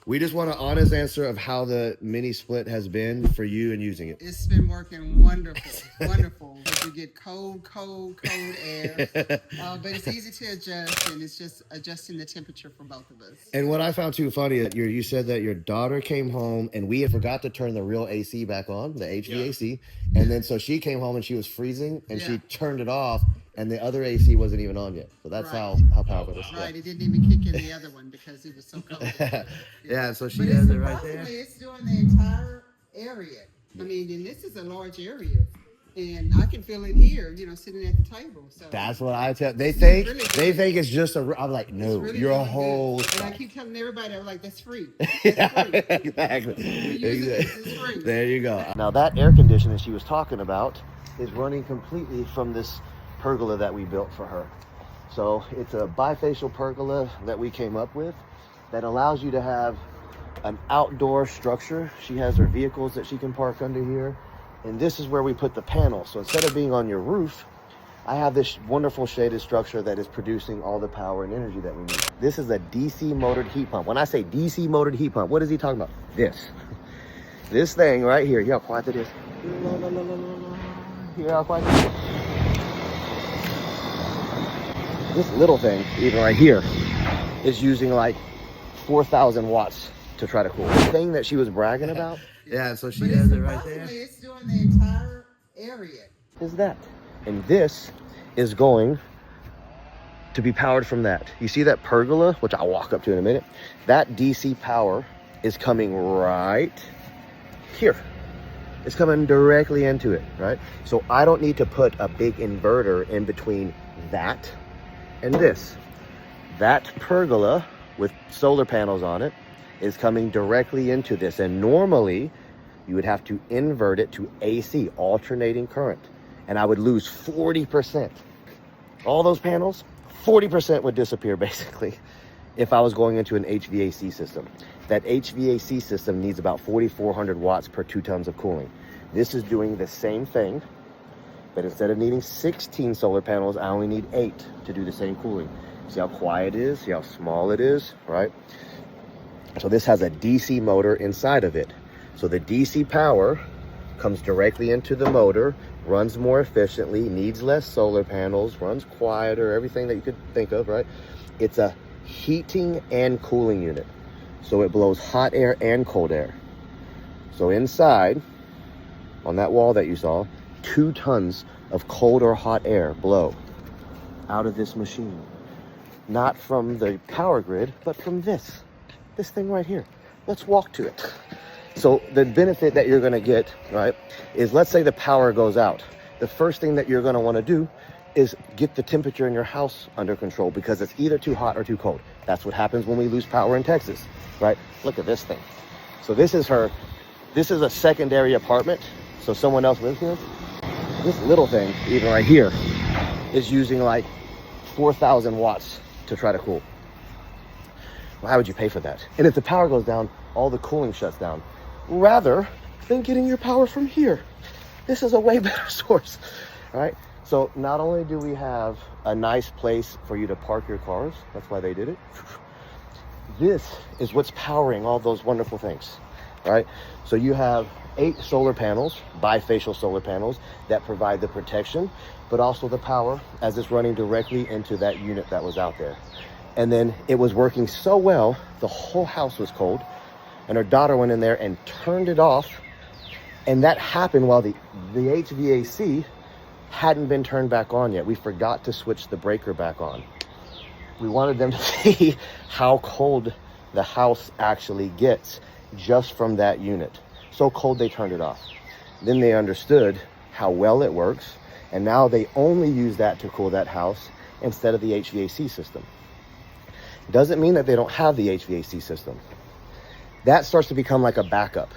We just want an honest answer of how the mini split has been for you and using it. It's been working wonderful, wonderful. You get cold air, but it's easy to adjust, and it's just adjusting the temperature for both of us. And what I found too funny, you said that your daughter came home and we had forgot to turn the real AC back on, the HVAC. Yeah. And then so she came home and she was freezing and she turned it off and the other AC wasn't even on yet. So that's how powerful it is. Right, it didn't even kick in the other one because it was so cold. Yeah, so she has it right there. It's doing the entire area. I mean, and this is a large area. And I can feel it here, sitting at the table. So that's what I tell. They think it's just a. I'm like, no, really you're a whole. And I keep telling everybody, I'm like, that's free. Yeah, exactly. There you go. Now that air conditioning she was talking about is running completely from this pergola that we built for her. So it's a bifacial pergola that we came up with that allows you to have an outdoor structure. She has her vehicles that she can park under here. And this is where we put the panel. So instead of being on your roof, I have this wonderful shaded structure that is producing all the power and energy that we need. This is a DC motored heat pump. When I say DC motored heat pump, what is he talking about? This thing right here. Hear how quiet it is? Hear how quiet it is? This little thing, even right here, is using like 4,000 watts to try to cool. The thing that she was bragging about. Yeah, so she has it right there. It's doing the entire area. Is that? And this is going to be powered from that. You see that pergola, which I'll walk up to in a minute? That DC power is coming right here. It's coming directly into it, right? So I don't need to put a big inverter in between that and this. That pergola with solar panels on it is coming directly into this. And normally you would have to invert it to AC, alternating current. And I would lose 40%. All those panels, 40% would disappear basically if I was going into an HVAC system. That HVAC system needs about 4,400 watts per 2 tons of cooling. This is doing the same thing, but instead of needing 16 solar panels, I only need 8 to do the same cooling. See how quiet it is? See how small it is, right? So this has a DC motor inside of it. So the DC power comes directly into the motor, runs more efficiently, needs less solar panels, runs quieter, everything that you could think of, right? It's a heating and cooling unit. So it blows hot air and cold air. So inside, on that wall that you saw, 2 tons of cold or hot air blow out of this machine. Not from the power grid, but from this thing right here. Let's walk to it. So the benefit that you're gonna get, right, is let's say the power goes out. The first thing that you're gonna wanna do is get the temperature in your house under control because it's either too hot or too cold. That's what happens when we lose power in Texas, right? Look at this thing. So this is a secondary apartment. So someone else lives here. This little thing, even right here, is using like 4,000 watts to try to cool. Why would you pay for that? And if the power goes down, all the cooling shuts down. Rather than getting your power from here. This is a way better source, right? So not only do we have a nice place for you to park your cars, that's why they did it. This is what's powering all those wonderful things, right? So you have 8 solar panels, bifacial solar panels that provide the protection, but also the power as it's running directly into that unit that was out there. And then it was working so well, the whole house was cold, and her daughter went in there and turned it off. And that happened while the HVAC hadn't been turned back on yet. We forgot to switch the breaker back on. We wanted them to see how cold the house actually gets just from that unit. So cold they turned it off. Then they understood how well it works, and now they only use that to cool that house instead of the HVAC system. Doesn't mean that they don't have the HVAC system. That starts to become like a backup.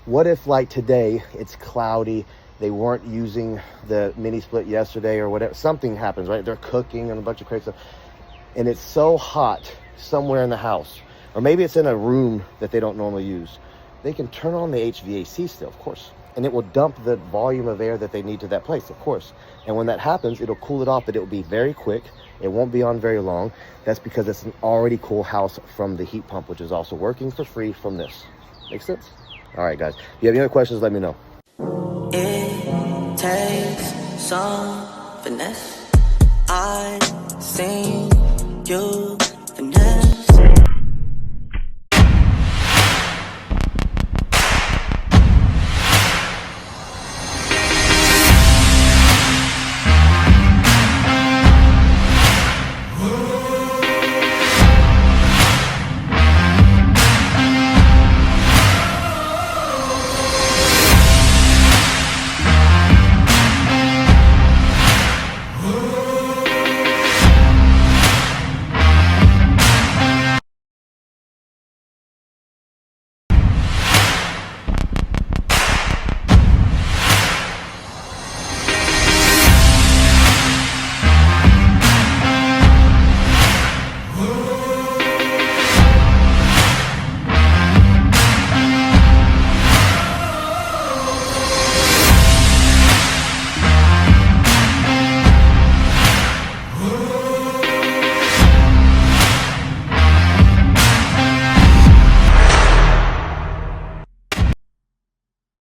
What if like today it's cloudy, they weren't using the mini split yesterday or whatever, something happens, right? They're cooking and a bunch of crazy stuff, and it's so hot somewhere in the house, or maybe it's in a room that they don't normally use. They can turn on the HVAC still, of course, and it will dump the volume of air that they need to that place, of course. And when that happens, it'll cool it off, but it will be very quick. It won't be on very long. That's because it's an already cool house from the heat pump, which is also working for free from this. Make sense? All right, guys. If you have any other questions, let me know. It takes some finesse. I seen you